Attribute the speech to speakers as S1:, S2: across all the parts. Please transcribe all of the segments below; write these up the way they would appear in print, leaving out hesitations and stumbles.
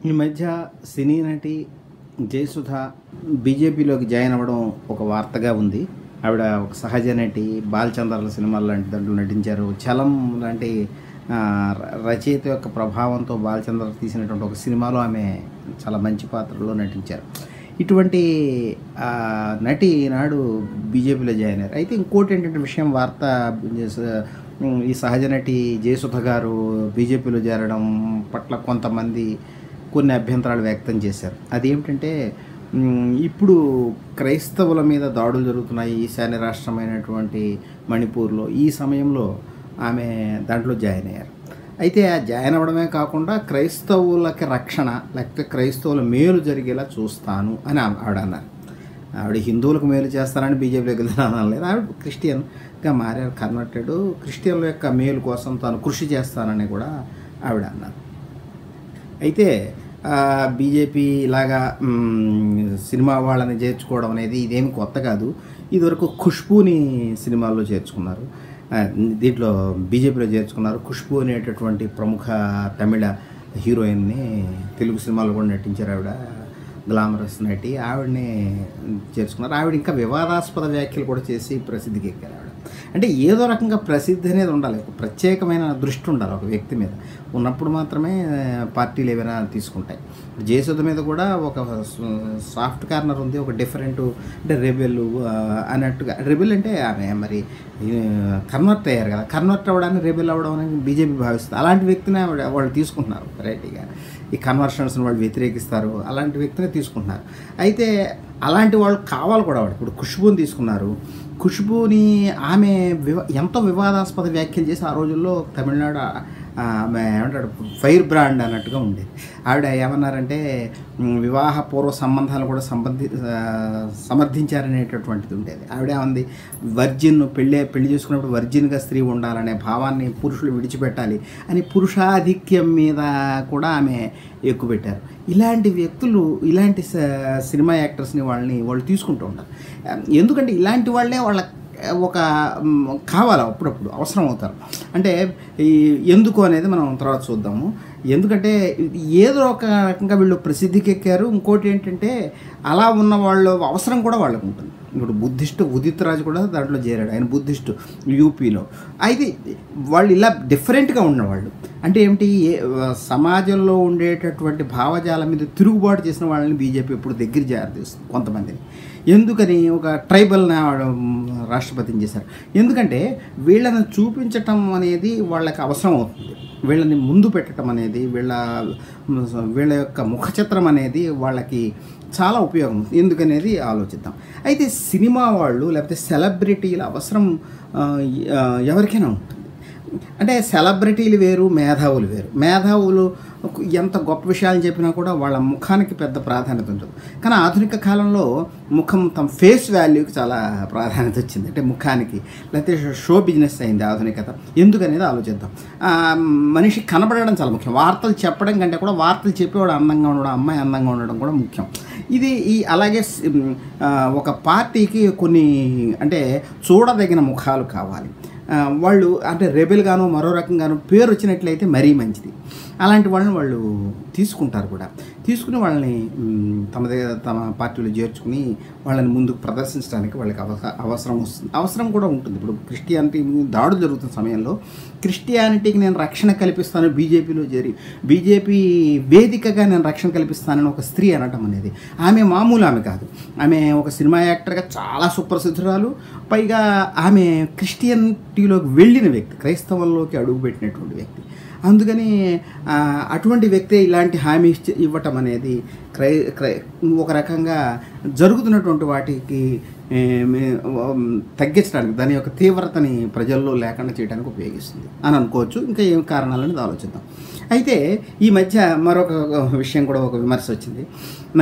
S1: ఈ మధ్య సినీ నటి జయసుధ బీజేపీలోకి జాయిన్ అవ్వడం ఒక వార్తగా ఉంది. ఆవిడ ఒక సహజ నటి, బాలచంద్రల సినిమాలు లాంటి దాంట్లో నటించారు. చలం లాంటి రచయిత యొక్క ప్రభావంతో బాలచంద్ర తీసినటువంటి ఒక సినిమాలో ఆమె చాలా మంచి పాత్రలో నటించారు. ఇటువంటి నటి నాడు బీజేపీలో జాయిన్ అయ్యారు. అయితే ఇంకోటి ఏంటంటే విషయం వార్త, ఈ సహజ నటి జయసుధ గారు బీజేపీలో చేరడం పట్ల కొంతమంది కొన్ని అభ్యంతరాలు వ్యక్తం చేశారు. అదేమిటంటే, ఇప్పుడు క్రైస్తవుల మీద దాడులు జరుగుతున్నాయి ఈశాన్య రాష్ట్రమైనటువంటి మణిపూర్లో. ఈ సమయంలో ఆమె దాంట్లో జాయిన్ అయ్యారు. అయితే ఆ జాయిన్ అవ్వడమే కాకుండా క్రైస్తవులకి రక్షణ, లేకపోతే క్రైస్తవుల మేలు జరిగేలా చూస్తాను అని ఆవిడ అన్నారు. ఆవిడ హిందువులకు మేలు చేస్తానని బీజేపీలోకి వెళ్తానని లేదు. ఆవిడ క్రిస్టియన్గా మారారు, కన్వర్టెడ్. క్రిస్టియన్ల యొక్క మేలు కోసం తాను కృషి చేస్తానని కూడా ఆవిడ అన్నారు. అయితే బీజేపీ ఇలాగా సినిమా వాళ్ళని చేర్చుకోవడం అనేది ఇదేమి కొత్త కాదు. ఇదివరకు ఖుష్బూని సినిమాల్లో చేర్చుకున్నారు, దీంట్లో బీజేపీలో చేర్చుకున్నారు. ఖుష్బూ అనేటటువంటి ప్రముఖ తమిళ హీరోయిన్ని తెలుగు సినిమాల్లో కూడా నటించారు. ఆవిడ గ్లామరస్ నటి, ఆవిడని చేర్చుకున్నారు. ఆవిడ ఇంకా వివాదాస్పద వ్యాఖ్యలు కూడా చేసి ప్రసిద్ధికి ఎక్కారు. ఆవిడ అంటే ఏదో రకంగా ప్రసిద్ధి అనేది ఉండాలి, ఒక ప్రత్యేకమైన దృష్టి ఉండాలి ఒక వ్యక్తి మీద. ఉన్నప్పుడు మాత్రమే పార్టీలు ఏవైనా తీసుకుంటాయి. జయసుధ మీద కూడా ఒక సాఫ్ట్ కార్నర్ ఉంది, ఒక డిఫరెంట్, అంటే రెబెల్ అన్నట్టుగా. రెబెల్ అంటే ఆమె మరి కన్వర్ట్ అయ్యారు కదా, కన్వర్ట్ అవ్వడాన్ని రెబెల్ అవ్వడం అనేది బీజేపీ భావిస్తుంది. అలాంటి వ్యక్తిని వాళ్ళు తీసుకుంటున్నారు వెరైటీగా. ఈ కన్వర్షన్స్ని వాళ్ళు వ్యతిరేకిస్తారు, అలాంటి వ్యక్తిని తీసుకుంటున్నారు. అయితే అలాంటి వాళ్ళు కావాలి కూడా. వాడు ఇప్పుడు ఖుష్బూని తీసుకున్నారు. ఖుష్బూని ఆమె ఎంతో వివాదాస్పద వ్యాఖ్యలు చేసి ఆ రోజుల్లో తమిళనాడు ఆమె ఏమంటాడు ఫైర్ బ్రాండ్ అన్నట్టుగా ఉండేది. ఆవిడ ఏమన్నారంటే, వివాహపూర్వ సంబంధాలు కూడా సమర్థించారనేటటువంటిది ఉండేది. ఆవిడ ఏమంది, పెళ్లి చేసుకున్నప్పుడు వర్జిన్గా స్త్రీ ఉండాలనే భావాన్ని పురుషులు విడిచిపెట్టాలి అని పురుషాధిక్యం మీద కూడా ఆమె ఎక్కువ పెట్టారు. ఇలాంటి వ్యక్తులు, ఇలాంటి సినిమా యాక్టర్స్ని వాళ్ళు తీసుకుంటూ ఉంటారు. ఎందుకంటే ఇలాంటి వాళ్ళే వాళ్ళ ఒక కావాలి, అప్పుడప్పుడు అవసరం అవుతారు. అంటే ఎందుకు అనేది మనం తర్వాత చూద్దాము. ఎందుకంటే ఏదో ఒక రకంగా వీళ్ళు ప్రసిద్ధికి ఎక్కారు. ఇంకోటి ఏంటంటే, అలా ఉన్న వాళ్ళు అవసరం కూడా వాళ్ళకు ఉంటుంది. ఇప్పుడు బుద్ధిస్టు ఉదిత్ రాజు కూడా దాంట్లో చేరాడు, ఆయన బుద్ధిస్టు యూపీలో. అయితే వాళ్ళు ఇలా డిఫరెంట్గా ఉన్నవాళ్ళు. అంటే ఏమిటి, సమాజంలో ఉండేటటువంటి భావజాలం మీద తిరుగుబాటు చేసిన వాళ్ళని బీజేపీ ఎప్పుడు దగ్గర చేస్తుంది కొంతమందిని. ఎందుకని ఒక ట్రైబల్ని రాష్ట్రపతిని చేశారు. ఎందుకంటే వీళ్ళని చూపించటం అనేది వాళ్ళకి అవసరం అవుతుంది. వీళ్ళని ముందు పెట్టడం అనేది, వీళ్ళ యొక్క ముఖచిత్రం అనేది వాళ్ళకి చాలా ఉపయోగం. ఎందుకనేది ఆలోచిద్దాం. అయితే సినిమా వాళ్ళు లేకపోతే సెలబ్రిటీల అవసరం ఎవరికైనా ఉంటుంది. అంటే సెలబ్రిటీలు వేరు, మేధావులు వేరు. మేధావులు ఎంత గొప్ప విషయాలు చెప్పినా కూడా వాళ్ళ ముఖానికి పెద్ద ప్రాధాన్యత ఉంటుంది. కానీ ఆధునిక కాలంలో ముఖం తమ ఫేస్ వాల్యూకి చాలా ప్రాధాన్యత వచ్చింది. అంటే ముఖానికి, లేకపోతే షో బిజినెస్ అయింది ఆధునికత. ఎందుకనేది ఆలోచిద్దాం. మనిషి కనబడడం చాలా ముఖ్యం. వార్తలు చెప్పడం కంటే కూడా వార్తలు చెప్పేవాడు అందంగా ఉండడం, అమ్మాయి అందంగా ఉండడం కూడా ముఖ్యం. ఇది అలాగే ఒక పార్టీకి కొన్ని అంటే చూడదగిన ముఖాలు కావాలి. వాళ్ళు అంటే రెబెల్గాను మరో రకంగాను పేరు వచ్చినట్లయితే మరీ మంచిది. అలాంటి వాళ్ళని వాళ్ళు తీసుకుంటారు కూడా. తీసుకుని వాళ్ళని తమ పార్టీలో చేర్చుకుని వాళ్ళని ముందుకు ప్రదర్శించడానికి వాళ్ళకి అవసరం వస్తుంది, అవసరం కూడా ఉంటుంది. ఇప్పుడు క్రిస్టియానిటీ దాడులు జరుగుతున్న సమయంలో క్రిస్టియానిటీకి నేను రక్షణ కల్పిస్తాను బీజేపీలో చేరి, బీజేపీ వేదికగా నేను రక్షణ కల్పిస్తానని ఒక స్త్రీ అనటం అనేది, ఆమె మామూలు ఆమె కాదు. ఆమె ఒక సినిమా యాక్టర్గా చాలా సుప్రసిద్ధురాలు. పైగా ఆమె క్రిస్టియనిటీలోకి వెళ్ళిన వ్యక్తి, క్రైస్తవంలోకి అడుగుపెట్టినటువంటి వ్యక్తి. అందుకని అటువంటి వ్యక్తే ఇలాంటి హామీ ఇవ్వటం అనేది ఒక రకంగా జరుగుతున్నటువంటి వాటికి తగ్గించడానికి, దాని యొక్క తీవ్రతని ప్రజల్లో లేకుండా చేయడానికి ఉపయోగిస్తుంది అని అనుకోవచ్చు. ఇంకా ఏం కారణాలనేది ఆలోచిద్దాం. అయితే ఈ మధ్య మరొక విషయం కూడా, ఒక విమర్శ వచ్చింది.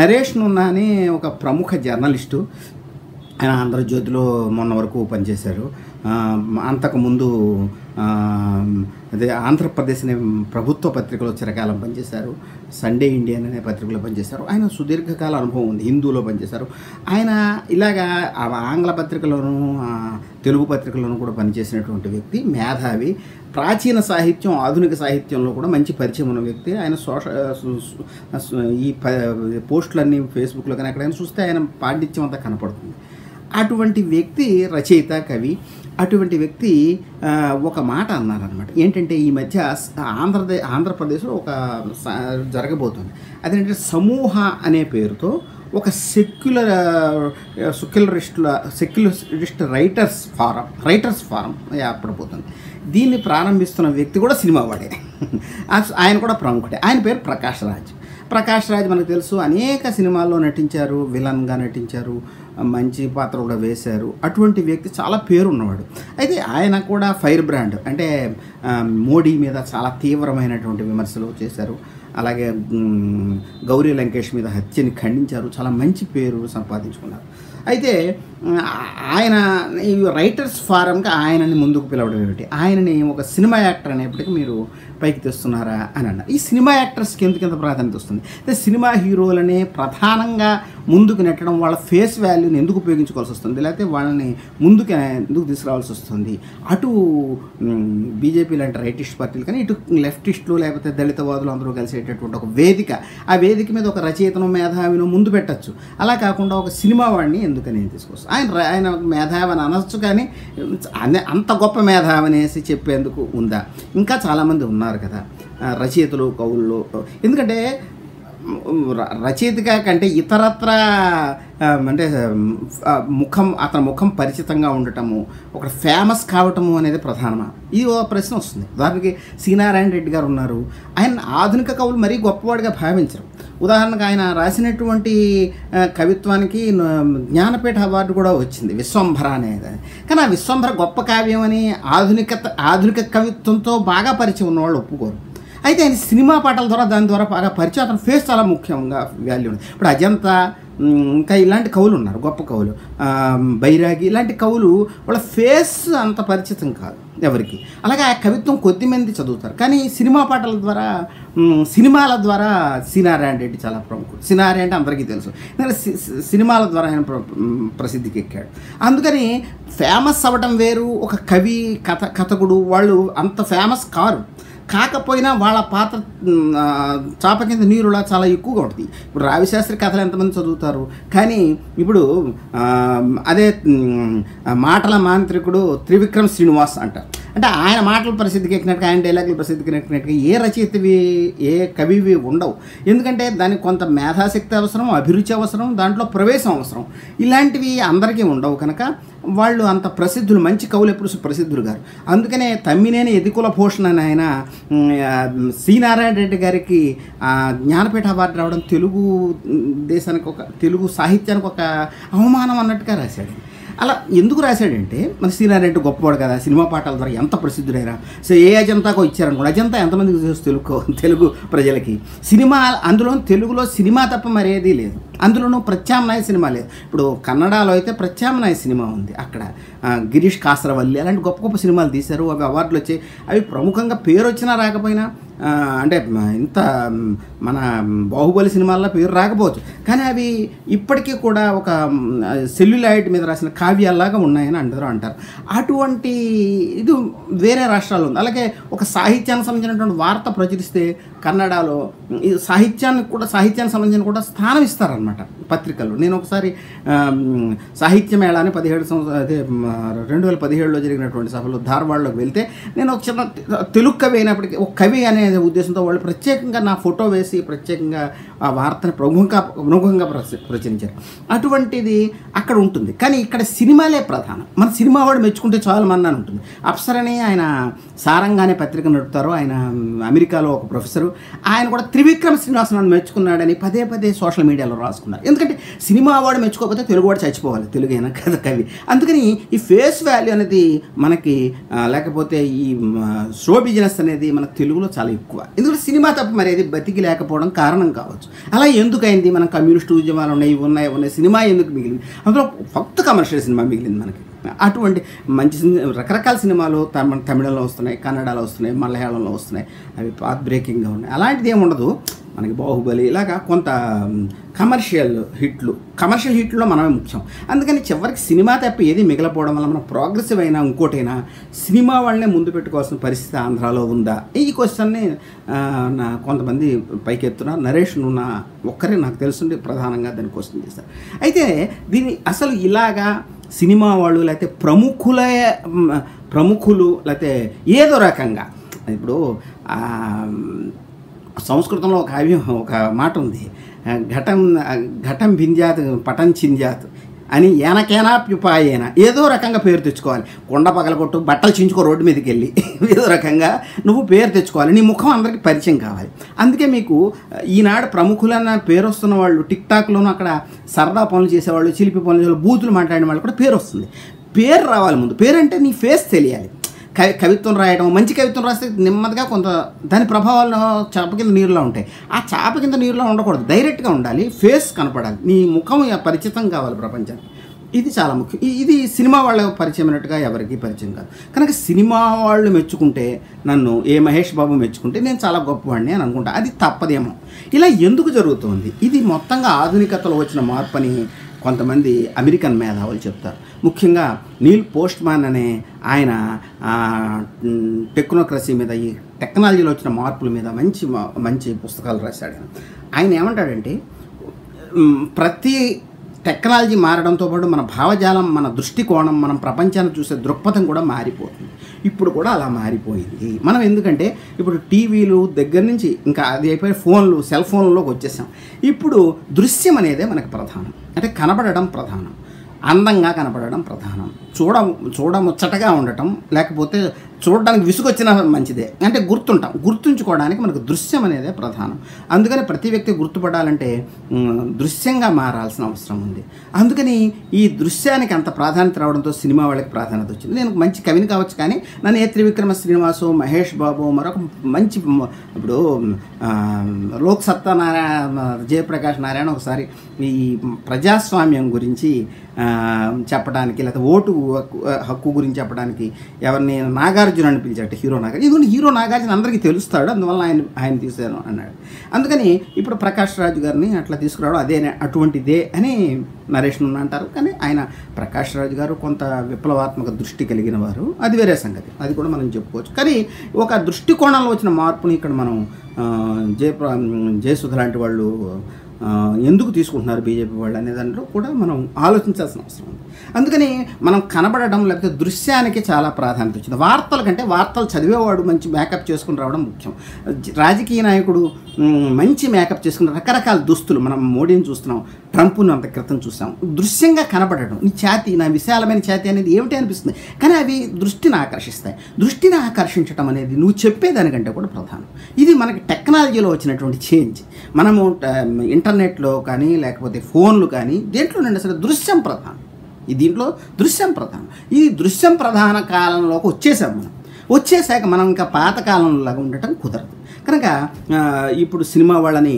S1: నరేష్ నున్నా అని ఒక ప్రముఖ జర్నలిస్టు, ఆయన ఆంధ్రజ్యోతిలో మొన్న వరకు పనిచేశారు. అంతకుముందు అదే ఆంధ్రప్రదేశ్ అనే ప్రభుత్వ పత్రికలో చిరకాలం పనిచేశారు. సండే ఇండియన్ అనే పత్రికలో పనిచేశారు. ఆయన సుదీర్ఘకాల అనుభవం ఉంది. హిందూలో పనిచేశారు. ఆయన ఇలాగా ఆంగ్ల పత్రికలోనూ తెలుగు పత్రికలోనూ కూడా పనిచేసినటువంటి వ్యక్తి, మేధావి, ప్రాచీన సాహిత్యం ఆధునిక సాహిత్యంలో కూడా మంచి పరిచయం ఉన్న వ్యక్తి. ఆయన ఈ పోస్టులన్నీ ఫేస్బుక్లో కానీ ఎక్కడైనా చూస్తే ఆయన పాండిత్యం అంతా కనపడుతుంది. అటువంటి వ్యక్తి రచయిత, కవి. అటువంటి వ్యక్తి ఒక మాట అన్నారనమాట. ఏంటంటే ఈ మధ్య ఆంధ్రప్రదేశ్లో ఒక జరగబోతుంది. అదేంటంటే సమూహ అనే పేరుతో ఒక సెక్యులరిస్ట్ రైటర్స్ ఫారం ఏర్పడబోతుంది. దీన్ని ప్రారంభిస్తున్న వ్యక్తి కూడా సినిమా వాడే. ఆయన కూడా ప్రముఖుడే. ఆయన పేరు ప్రకాష్ రాజ్ మనకు తెలుసు. అనేక సినిమాల్లో నటించారు, విలన్గా నటించారు, మంచి పాత్ర కూడా వేశారు. అటువంటి వ్యక్తి చాలా పేరున్నవాడు. అయితే ఆయన కూడా ఫైర్ బ్రాండ్, అంటే మోడీ మీద చాలా తీవ్రమైనటువంటి విమర్శలు చేశారు. అలాగే గౌరీ లంకేష్ మీద హత్యని ఖండించారు. చాలా మంచి పేరు సంపాదించుకున్నారు. అయితే ఆయన ఈ రైటర్స్ ఫారంకి ఆయనని ముందుకు పిలవడం ఏమిటి, ఆయనని ఒక సినిమా యాక్టర్ అనేప్పటికీ మీరు పైకి తెస్తున్నారా అని అన్నారు. ఈ సినిమా యాక్టర్స్కి ఎందుకంత ప్రాధాన్యత వస్తుంది అంటే సినిమా హీరోలనే ప్రధానంగా ముందుకు నెట్టడం, వాళ్ళ ఫేస్ వాల్యూని ఎందుకు ఉపయోగించుకోవాల్సి వస్తుంది, లేకపోతే వాళ్ళని ముందుకు ఎందుకు తీసుకురావాల్సి వస్తుంది. అటు బీజేపీ లాంటి రైటిస్ట్ పార్టీలు కానీ ఇటు లెఫ్టిస్టులు లేకపోతే దళితవాదులు అందరూ కలిసేటటువంటి ఒక వేదిక, ఆ వేదిక మీద ఒక రచయితను మేధావిను ముందు పెట్టచ్చు. అలా కాకుండా ఒక సినిమా వాడిని ఎందుకని తీసుకొస్తాను. ఆయన మేధావిని అనొచ్చు, కానీ అంత గొప్ప మేధావనేసి చెప్పేందుకు ఉందా? ఇంకా చాలామంది ఉన్నారు కదా రచయితలు, కవుల్లో. ఎందుకంటే రచయితగా కంటే ఇతరత్ర అంటే అతని ముఖం పరిచితంగా ఉండటము, ఒక ఫేమస్ కావటము అనేది ప్రధానమా? ఇది ఒక ప్రశ్న వస్తుంది. ఉదాహరణకి సి.నారాయణ రెడ్డి గారు ఉన్నారు. ఆయన ఆధునిక కవులు మరీ గొప్పవాడిగా భావించరు. ఉదాహరణకు ఆయన రాసినటువంటి కవిత్వానికి జ్ఞానపీఠ అవార్డు కూడా వచ్చింది, విశ్వంభర అనేది. కానీ ఆ విశ్వంభర గొప్ప కావ్యం అని ఆధునిక కవిత్వంతో బాగా పరిచయం ఉన్నవాళ్ళు ఒప్పుకోరు. అయితే ఆయన సినిమా పాటల ద్వారా దాని ద్వారా బాగా పరిచయం, అతని ఫేస్ చాలా ముఖ్యంగా వాల్యూ ఉంది. ఇప్పుడు అజంతా, ఇంకా ఇలాంటి కవులు ఉన్నారు, గొప్ప కవులు, బైరాగి, ఇలాంటి కవులు వాళ్ళ ఫేస్ అంత పరిచితం కాదు ఎవరికి. అలాగే ఆ కవిత్వం కొద్దిమంది చదువుతారు. కానీ సినిమా పాటల ద్వారా, సినిమాల ద్వారా సి.నారాయణ రెడ్డి చాలా ప్రముఖుడు. సి.నారాయణ అంటే అందరికీ తెలుసు, ఎందుకంటే సినిమాల ద్వారా ఆయన ప్రసిద్ధికి ఎక్కాడు. అందుకని ఫేమస్ అవ్వటం వేరు. ఒక కవి, కథకుడు వాళ్ళు అంత ఫేమస్ కాకపోయినా వాళ్ళ పాత్ర చాప కింద నీరులా చాలా ఎక్కువగా ఉంటుంది. ఇప్పుడు రావిశాస్త్రి కథలు ఎంతమంది చదువుతారు, కానీ ఇప్పుడు అదే మాటల మాంత్రికుడు త్రివిక్రమ్ శ్రీనివాస్ అంటారు. అంటే ఆయన మాటలు ప్రసిద్ధికి ఎక్కినట్టుగా, ఆయన డైలాగులు ప్రసిద్ధికి ఎక్కినట్టుగా ఏ రచయితవి, ఏ కవివి ఉండవు. ఎందుకంటే దానికి కొంత మేధాశక్తి అవసరం, అభిరుచి అవసరం, దాంట్లో ప్రవేశం అవసరం. ఇలాంటివి అందరికీ ఉండవు కనుక వాళ్ళు అంత ప్రసిద్ధులు. మంచి కవులు ఎప్పుడు ప్రసిద్ధులు గారు. అందుకనే తమ్మినేని యతికుల భూషణ్ అని ఆయన సి.నారాయణ రెడ్డి గారికి జ్ఞానపీఠ అవార్డు రావడం తెలుగు దేశానికి, తెలుగు సాహిత్యానికి ఒక అవమానం అన్నట్టుగా రాశాడు. అలా ఎందుకు రాశాడంటే, మన సి.నారాయణ రెడ్డి గొప్పవాడు కదా, సినిమా పాటల ద్వారా ఎంత ప్రసిద్ధుడైనా. సో ఏ అజంతాకో ఇచ్చారనుకోండి, అజంతా ఎంతమందికి తెలుసు తెలుగు ప్రజలకి. సినిమా అందులో తెలుగులో సినిమా తప్ప మరేదీ లేదు. అందులోనూ ప్రత్యామ్నాయ సినిమా లేదు. ఇప్పుడు కన్నడలో అయితే ప్రత్యామ్నాయ సినిమా ఉంది. అక్కడ గిరీష్ కాసరవల్లి అలాంటి గొప్ప గొప్ప సినిమాలు తీశారు. అవి అవార్డులు వచ్చాయి. అవి ప్రముఖంగా పేరు వచ్చినా రాకపోయినా, అంటే ఇంత మన బాహుబలి సినిమాల్లో పేరు రాకపోవచ్చు, కానీ అవి ఇప్పటికీ కూడా ఒక సెల్యులాయిడ్ మీద రాసిన కావ్యాల్లాగా ఉన్నాయని అందరూ అంటారు. అటువంటి ఇది వేరే రాష్ట్రాల్లో ఉంది. అలాగే ఒక సాహిత్యానికి సంబంధించినటువంటి వార్త ప్రచురిస్తే కన్నడలో ఈ సాహిత్యానికి సంబంధించిన కూడా స్థానం ఇస్తారనమాట పత్రికల్లో. నేను ఒకసారి సాహిత్య మేళాని 2017లో జరిగినటువంటి సభలో ధార్వాడలోకి వెళ్తే, నేను ఒక చిన్న తెలుగు కవి అయినప్పటికీ ఒక కవి అనే ఉద్దేశంతో వాళ్ళు ప్రత్యేకంగా నా ఫోటో వేసి ప్రత్యేకంగా ఆ వార్తను ప్రముఖంగా ప్రచురించారు. అటువంటిది అక్కడ ఉంటుంది. కానీ ఇక్కడ సినిమాలే ప్రధానం. మన సినిమా వాడు మెచ్చుకుంటే చాలు మన్నాను ఉంటుంది. అప్సరని ఆయన సారంగానే పత్రిక నడుపుతారు. ఆయన అమెరికాలో ఒక ప్రొఫెసరు. ఆయన కూడా త్రివిక్రమ్ శ్రీనివాస్ నన్ను మెచ్చుకున్నాడని పదే సోషల్ మీడియాలో రాసుకున్నారు. ఎందుకంటే సినిమా వాడు మెచ్చుకోకపోతే తెలుగు వాడు చచ్చిపోవాలి, తెలుగు అయినా కదా కవి. అందుకని ఈ ఫేస్ వాల్యూ అనేది మనకి, లేకపోతే ఈ షో బిజినెస్ అనేది మన తెలుగులో చాలా ఎక్కువ. ఎందుకంటే సినిమా తప్ప మరేది బతికి లేకపోవడం కారణం కావచ్చు. అలా ఎందుకైంది? మనం కమ్యూనిస్టు ఉద్యమాలు ఉన్నాయి, సినిమా ఎందుకు మిగిలింది? అందులో ఫక్త్ కమర్షియల్ సినిమా మిగిలింది మనకి. అటువంటి మంచి రకరకాల సినిమాలు తమిళంలో వస్తున్నాయి, కన్నడలో వస్తున్నాయి, మలయాళంలో వస్తున్నాయి, అవి పాత్ బ్రేకింగ్గా ఉన్నాయి. అలాంటిది ఏమి ఉండదు. మనకి బాహుబలి ఇలాగా కొంత కమర్షియల్ హిట్లో మనమే ముఖ్యం. అందుకని చివరికి సినిమా తప్ప ఏది మిగిలిపోవడం వల్ల మనం ప్రోగ్రెసివ్ అయినా ఇంకోటైనా సినిమా వాళ్ళనే ముందు పెట్టుకోవాల్సిన పరిస్థితి ఆంధ్రాలో ఉందా? ఈ క్వశ్చన్ని కొంతమంది పైకెత్తున నరేష్ నున్న ఒక్కరే నాకు తెలుసుండి ప్రధానంగా దాన్ని క్వశ్చన్ చేస్తారు. అయితే దీన్ని అసలు ఇలాగా సినిమా వాళ్ళు లేకపోతే ప్రముఖులు లేకపోతే ఏదో రకంగా ఇప్పుడు సంస్కృతంలో ఒక మాట ఉంది, ఘటం భింజాత్ పటం చింజాత్ అని ఏనకేనాప్యుపాయేనా, ఏదో రకంగా పేరు తెచ్చుకోవాలి. కొండ పగలగొట్టు, బట్టలు చించుకో రోడ్డు మీదకి వెళ్ళి ఏదో రకంగా నువ్వు పేరు తెచ్చుకోవాలి, నీ ముఖం అందరికీ పరిచయం కావాలి. అందుకే మీకు ఈనాడు ప్రముఖులన్న పేరు వస్తున్న వాళ్ళు టిక్ టాక్లోనూ అక్కడ సరదా పనులు చేసేవాళ్ళు, చిలిపి పనులు చేసేవాళ్ళు, బూతులు మాట్లాడిన వాళ్ళు కూడా పేరు వస్తుంది. పేరు రావాలి ముందు. పేరు అంటే నీ ఫేస్ తెలియాలి. కవిత్వం రాయడం, మంచి కవిత్వం రాస్తే నెమ్మదిగా కొంత దాని ప్రభావాలు చాప కింద నీరులో ఉంటాయి. ఆ చాప కింద నీరులో ఉండకూడదు, డైరెక్ట్గా ఉండాలి, ఫేస్ కనపడాలి, నీ ముఖం పరిచితం కావాలి ప్రపంచానికి. ఇది చాలా ముఖ్యం. ఇది సినిమా వాళ్ళ పరిచయం అయినట్టుగా ఎవరికి పరిచయం కాదు. కనుక సినిమా వాళ్ళు మెచ్చుకుంటే, నన్ను మహేష్ బాబు మెచ్చుకుంటే నేను చాలా గొప్పవాడిని అని అనుకుంటా. అది తప్పదేమో. ఇలా ఎందుకు జరుగుతుంది? ఇది మొత్తంగా ఆధునికతలో వచ్చిన మార్పు అని కొంతమంది అమెరికన్ మేధావులు చెప్తారు. ముఖ్యంగా నీల్ పోస్ట్మాన్ అనే ఆయన టెక్నోక్రసీ మీద, ఈ టెక్నాలజీలో వచ్చిన మార్పుల మీద మంచి పుస్తకాలు రాశాడు. ఆయన ఏమంటాడంటే, ప్రతి టెక్నాలజీ మారడంతో పాటు మన భావజాలం, మన దృష్టికోణం, మనం ప్రపంచాన్ని చూసే దృక్పథం కూడా మారిపోతుంది. ఇప్పుడు కూడా అలా మారిపోయింది. మనం ఎందుకంటే ఇప్పుడు టీవీలు దగ్గర నుంచి ఇంకా అది అయిపోయి ఫోన్లు, సెల్ ఫోన్లోకి వచ్చేసాం. ఇప్పుడు దృశ్యం అనేదే మనకు ప్రధానం. అంటే కనబడడం ప్రధానం, అందంగా కనపడడం ప్రధానం, చూడముచ్చటగా ఉండటం, లేకపోతే చూడడానికి విసుగొచ్చినా మంచిదే, అంటే గుర్తుంచుకోవడానికి మనకు దృశ్యం అనేదే ప్రధానం. అందుకని ప్రతి వ్యక్తి గుర్తుపడాలంటే దృశ్యంగా మారాల్సిన అవసరం ఉంది. అందుకని ఈ దృశ్యానికి అంత ప్రాధాన్యత రావడంతో సినిమా వాళ్ళకి ప్రాధాన్యత వచ్చింది. నేను మంచి కవిని కావచ్చు, కానీ నన్ను త్రివిక్రమ శ్రీనివాసు, మహేష్ బాబు, మరొక మంచి ఇప్పుడు లోక్ సత్యనారాయణ, జయప్రకాష్ నారాయణ ఒకసారి ఈ ప్రజాస్వామ్యం గురించి చెప్పడానికి, లేకపోతే ఓటు హక్కు గురించి చెప్పడానికి ఎవరిని నాగార్జున అని పిలిచాడు, హీరో నాగార్జున. ఇది హీరో నాగార్జున అందరికీ తెలుస్తాడు, అందువల్ల ఆయన తీసాను అన్నాడు. అందుకని ఇప్పుడు ప్రకాష్ రాజు గారిని అట్లా తీసుకురావడం అటువంటిదే అని నరేష్ నున్న అంటారు. కానీ ఆయన ప్రకాష్ రాజు గారు కొంత విప్లవాత్మక దృష్టి కలిగిన వారు, అది వేరే సంగతి, అది కూడా మనం చెప్పుకోవచ్చు. కానీ ఒక దృష్టికోణంలో వచ్చిన మార్పుని ఇక్కడ మనం జయసుధ లాంటి వాళ్ళు ఎందుకు తీసుకుంటున్నారు బీజేపీ వాళ్ళు అనే దాంట్లో కూడా మనం ఆలోచించాల్సిన అవసరం ఉంది. అందుకని మనం కనబడడం లేకపోతే దృశ్యానికి చాలా ప్రాధాన్యత వచ్చింది. వార్తల కంటే వార్తలు చదివేవాడు మంచి మేకప్ చేసుకుని రావడం ముఖ్యం. రాజకీయ నాయకుడు మంచి మేకప్ చేసుకుని రకరకాల దుస్తులు, మనం మోడీని చూస్తున్నాం, ట్రంప్ను అంత క్రితం చూసాం, దృశ్యంగా కనబడడం, నీ ఛాతీ, నా విశాలమైన ఛాతీ అనేది ఏమిటి అనిపిస్తుంది, కానీ అవి దృష్టిని ఆకర్షిస్తాయి. దృష్టిని ఆకర్షించడం అనేది నువ్వు చెప్పేదానికంటే కూడా ప్రధానం. ఇది మనకి టెక్నాలజీలో వచ్చినటువంటి చేంజ్. మనము ఇంటర్నెట్లో కానీ లేకపోతే ఫోన్లు కానీ దేంట్లో నుండి సరే దృశ్యం ప్రధానం. దీంట్లో దృశ్యం ప్రధానం. ఈ దృశ్యం ప్రధాన కాలంలోకి వచ్చేసాక మనం ఇంకా పాతకాలంలాగా ఉండటం కుదరదు. కనుక ఇప్పుడు సినిమా వాళ్ళని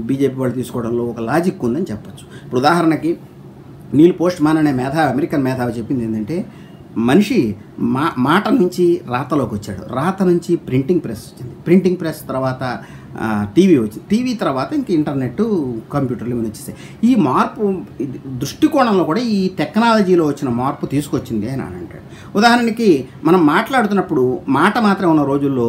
S1: బీజేపీ వాళ్ళు తీసుకోవడంలో ఒక లాజిక్ ఉందని చెప్పచ్చు. ఇప్పుడు ఉదాహరణకి నీల్ పోస్ట్మాన్ అనే అమెరికన్ మేధావి చెప్పింది ఏంటంటే, మనిషి మాట నుంచి రాతలోకి వచ్చాడు, రాత నుంచి ప్రింటింగ్ ప్రెస్ వచ్చింది, ప్రింటింగ్ ప్రెస్ తర్వాత టీవీ వచ్చింది, టీవీ తర్వాత ఇంక ఇంటర్నెట్, కంప్యూటర్లు ఇవన్నీ వచ్చేసాయి. ఈ మార్పు దృష్టికోణంలో కూడా ఈ టెక్నాలజీలో వచ్చిన మార్పు తీసుకొచ్చింది అని అంటాడు. ఉదాహరణకి మనం మాట్లాడుతున్నప్పుడు మాట మాత్రం ఉన్న రోజుల్లో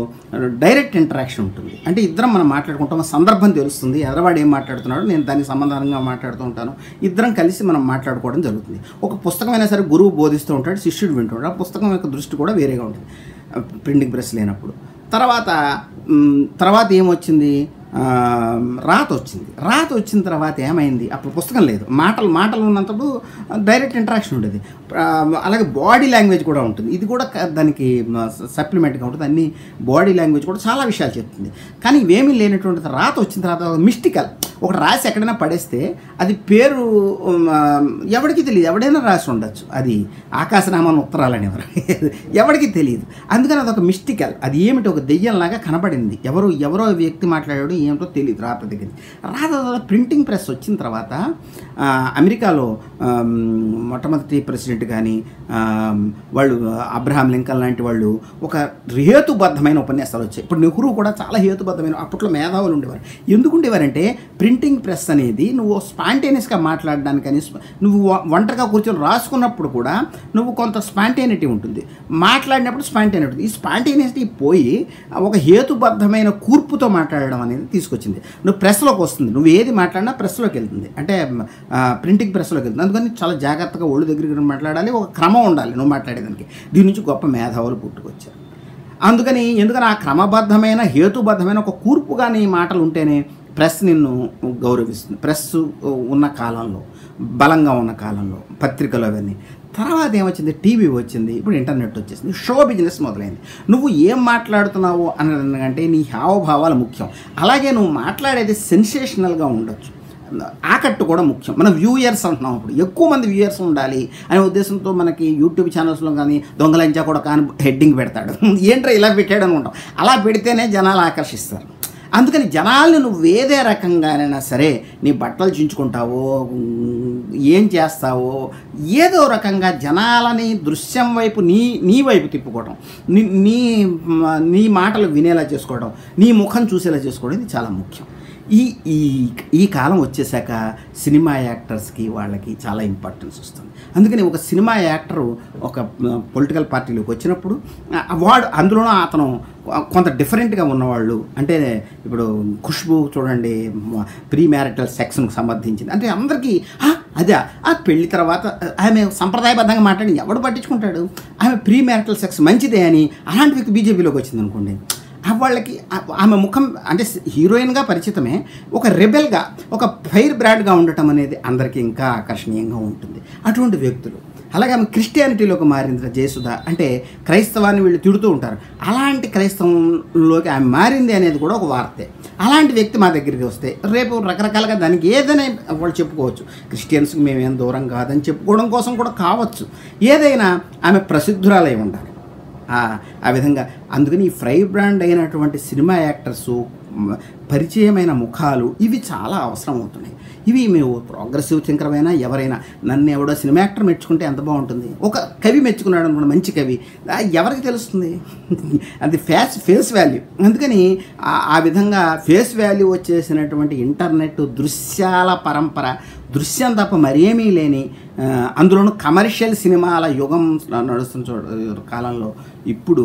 S1: డైరెక్ట్ ఇంటరాక్షన్ ఉంటుంది. అంటే ఇద్దరం మనం మాట్లాడుకుంటాం, సందర్భం తెలుస్తుంది, ఎదరవాడు ఏం మాట్లాడుతున్నాడో నేను దానికి సంబంధంగా మాట్లాడుతూ ఉంటాను, ఇద్దరం కలిసి మనం మాట్లాడుకోవడం జరుగుతుంది. ఒక పుస్తకమైనా సరే గురువు బోధిస్తూ ఉంటాడు, శిష్యుడు వింటాడు, ఆ పుస్తకం యొక్క దృష్టి కూడా వేరేగా ఉంటుంది ప్రింటింగ్ ప్రెస్ లేనప్పుడు. తర్వాత ఏమొచ్చింది, రాత వచ్చిన తర్వాత ఏమైంది, అప్పుడు పుస్తకం లేదు, మాటలు ఉన్నప్పుడు డైరెక్ట్ ఇంటరాక్షన్ ఉండేది. అలాగే బాడీ లాంగ్వేజ్ కూడా ఉంటుంది, ఇది కూడా దానికి సప్లిమెంట్గా ఉంటుంది. అన్ని బాడీ లాంగ్వేజ్ కూడా చాలా విషయాలు చెప్తుంది. కానీ ఇవేమీ లేనటువంటిది రాత వచ్చిన తర్వాత మిస్టికల్, ఒకటి రాసి ఎక్కడైనా పడేస్తే అది పేరు ఎవరికి తెలియదు, ఎవడైనా రాసి ఉండొచ్చు. అది ఆకాశనామాన్ని ఉత్తరాలని ఎవరికి తెలియదు. అందుకని అదొక మిస్టికల్, అది ఏమిటి ఒక దెయ్యంలాగా కనబడింది. ఎవరో వ్యక్తి మాట్లాడాడు ఏమిటో తెలియదు. రాత దగ్గర ప్రింటింగ్ ప్రెస్ వచ్చిన తర్వాత అమెరికాలో మొట్టమొదటి ప్రెసిడెంట్ కానీ వాళ్ళు అబ్రహాం లింకన్ లాంటి వాళ్ళు ఒక హేతుబద్ధమైన ఉపన్యాసాలు వచ్చాయి. ఇప్పుడు నెహ్రూ కూడా చాలా హేతుబద్ధమైన, అప్పట్లో మేధావులు ఉండేవారు. ఎందుకు ఉండేవారంటే ప్రింటింగ్ ప్రెస్ అనేది నువ్వు స్పాంటేనియస్గా మాట్లాడడానికని, నువ్వు ఒంటరిగా కూర్చొని రాసుకున్నప్పుడు కూడా నువ్వు కొంత స్పాంటేనిటీ ఉంటుంది, మాట్లాడినప్పుడు స్పాంటేనిటీ ఉంటుంది. ఈ స్పాంటేనియస్టీ పోయి ఒక హేతుబద్ధమైన కూర్పుతో మాట్లాడడం అనేది తీసుకొచ్చింది. నువ్వు ప్రెస్లోకి వస్తుంది, నువ్వు ఏది మాట్లాడినా ప్రెస్లోకి వెళ్తుంది, అంటే ప్రింటింగ్ ప్రెస్లోకి వెళ్తుంది. అందుకని చాలా జాగ్రత్తగా ఒళ్ళు దగ్గరికి మాట్లాడాలి, ఒక క్రమం ఉండాలి నువ్వు మాట్లాడేదానికి. దీని నుంచి గొప్ప మేధావులు పుట్టుకొచ్చారు. ఎందుకని ఆ క్రమబద్ధమైన హేతుబద్ధమైన ఒక కూర్పుగా నీ మాటలు ఉంటేనే ప్రెస్ నిన్ను గౌరవిస్తుంది. ప్రెస్ ఉన్న కాలంలో, బలంగా ఉన్న కాలంలో పత్రికలు అవన్నీ. తర్వాత ఏమొచ్చింది, టీవీ వచ్చింది, ఇప్పుడు ఇంటర్నెట్ వచ్చేసింది, షో బిజినెస్ మొదలైంది. నువ్వు ఏం మాట్లాడుతున్నావు అన్నదంటే నీ హావభావాలు ముఖ్యం. అలాగే నువ్వు మాట్లాడేది సెన్సేషనల్గా ఉండొచ్చు, ఆకట్టు కూడా ముఖ్యం. మనం వ్యూయర్స్ అంటున్నాం, ఇప్పుడు ఎక్కువ మంది వ్యూయర్స్ ఉండాలి అనే ఉద్దేశంతో మనకి యూట్యూబ్ ఛానల్స్లో కానీ దొంగలంచా కూడా కానీ హెడ్డింగ్ పెడతాడు, ఏంట్రా ఇలా పెట్టాడు అనుకుంటాం. అలా పెడితేనే జనాలు ఆకర్షిస్తారు. అందుకని జనాల్ని నువ్వు ఏదే రకంగానైనా సరే, నీ బట్టలు చించుకుంటావో ఏం చేస్తావో ఏదో రకంగా జనాలని దృశ్యం వైపు నీ వైపు తిప్పుకోవడం, నీ మాటలు వినేలా చేసుకోవడం, నీ ముఖం చూసేలా చేసుకోవడం, ఇది చాలా ముఖ్యం. ఈ కాలం వచ్చేసాక సినిమా యాక్టర్స్కి వాళ్ళకి చాలా ఇంపార్టెన్స్ వస్తుంది. అందుకని ఒక సినిమా యాక్టరు ఒక పొలిటికల్ పార్టీలోకి వచ్చినప్పుడు వాడు, అందులోనూ అతను కొంత డిఫరెంట్గా ఉన్నవాళ్ళు, అంటే ఇప్పుడు ఖుష్బూ చూడండి, ప్రీ మ్యారిటల్ సెక్స్కు సంబంధించింది, అంటే అందరికీ అదే పెళ్లి తర్వాత ఆమె సంప్రదాయబద్ధంగా మాట్లాడి ఎవడు పట్టించుకుంటాడు, ఆమె ప్రీ మ్యారిటల్ సెక్స్ మంచిదే అని అలాంటి వ్యక్తి బీజేపీలోకి వచ్చింది అనుకోండి, వాళ్ళకి ఆమె ముఖం అంటే హీరోయిన్గా పరిచితమే, ఒక రెబెల్గా, ఒక ఫైర్ బ్రాండ్గా ఉండటం అనేది అందరికీ ఇంకా ఆకర్షణీయంగా ఉంటుంది. అటువంటి వ్యక్తులు. అలాగే ఆమె క్రిస్టియానిటీలోకి మారింది జయసుధ, అంటే క్రైస్తవాన్ని వీళ్ళు తిడుతూ ఉంటారు, అలాంటి క్రైస్తవంలోకి ఆమె మారింది అనేది కూడా ఒక వార్తే. అలాంటి వ్యక్తి మా దగ్గరికి వస్తే రేపు రకరకాలుగా దానికి ఏదైనా వాళ్ళు చెప్పుకోవచ్చు. క్రిస్టియన్స్కి మేమేం దూరం కాదని చెప్పుకోవడం కోసం కూడా కావచ్చు. ఏదైనా ఆమె ప్రసిద్ధురాలై ఉండాలి ఆ విధంగా. అందుకని ఈ ఫ్రై బ్రాండ్ అయినటువంటి సినిమా యాక్టర్సు, పరిచయమైన ముఖాలు, ఇవి చాలా అవసరం అవుతున్నాయి. ఇవి మేము ప్రోగ్రెసివ్ థింకర్మైనా ఎవరైనా, నన్ను ఎవడో సినిమా యాక్టర్ మెచ్చుకుంటే ఎంత బాగుంటుంది, ఒక కవి మెచ్చుకున్నాడు అనుకోండి, మంచి కవి, ఎవరికి తెలుస్తుంది, అది ఫేస్ వాల్యూ. అందుకని ఆ విధంగా ఫేస్ వాల్యూ వచ్చేసినటువంటి ఇంటర్నెట్, దృశ్యాల పరంపర, దృశ్యం తప్ప మరేమీ లేని, అందులోనూ కమర్షియల్ సినిమాల యుగం నడుస్తున్న కాలంలో ఇప్పుడు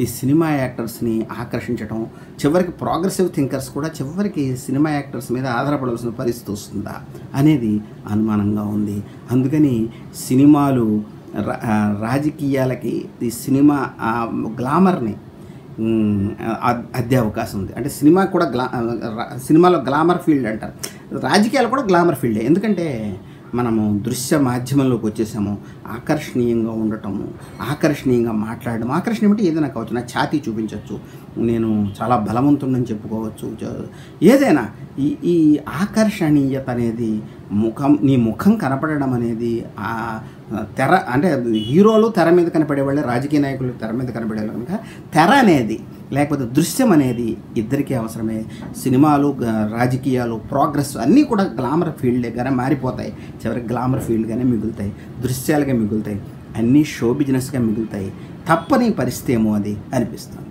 S1: ఈ సినిమా యాక్టర్స్ని ఆకర్షించడం, చివరికి ప్రోగ్రెసివ్ థింకర్స్ కూడా చివరికి సినిమా యాక్టర్స్ మీద ఆధారపడాల్సిన పరిస్థితి వస్తుందా అనేది అనుమానంగా ఉంది. అందుకని సినిమాలు, రాజకీయాలకి ఈ సినిమా గ్లామర్ని అద్దే అవకాశం ఉంది. అంటే సినిమా కూడా సినిమాలో గ్లామర్ ఫీల్డ్ అంటారు, రాజకీయాలు కూడా గ్లామర్ ఫీల్డే. ఎందుకంటే మనము దృశ్య మాధ్యమంలోకి వచ్చేసాము, ఆకర్షణీయంగా ఉండటము, ఆకర్షణీయంగా మాట్లాడడం. ఆకర్షణీయం అంటే ఏదైనా కావచ్చు, నా ఛాతీ చూపించవచ్చు, నేను చాలా బలవంతుడని చెప్పుకోవచ్చు, ఏదైనా. ఈ ఆకర్షణీయత అనేది నీ ముఖం కనపడడం అనేది తెర, అంటే హీరోలు తెర మీద కనపడేవాళ్ళే, రాజకీయ నాయకులు తెర మీద కనపడేవాళ్ళు. కనుక తెర అనేది లేకపోతే దృశ్యం అనేది ఇద్దరికీ అవసరమే. సినిమాలు, రాజకీయాలు, ప్రోగ్రెస్ అన్నీ కూడా గ్లామర్ ఫీల్డ్గానే మారిపోతాయి, చివరికి గ్లామర్ ఫీల్డ్గానే మిగులుతాయి, దృశ్యాలుగా మిగులుతాయి, అన్నీ షో బిజినెస్గా మిగులుతాయి. తప్పని పరిస్థితి ఏమో అది అనిపిస్తుంది.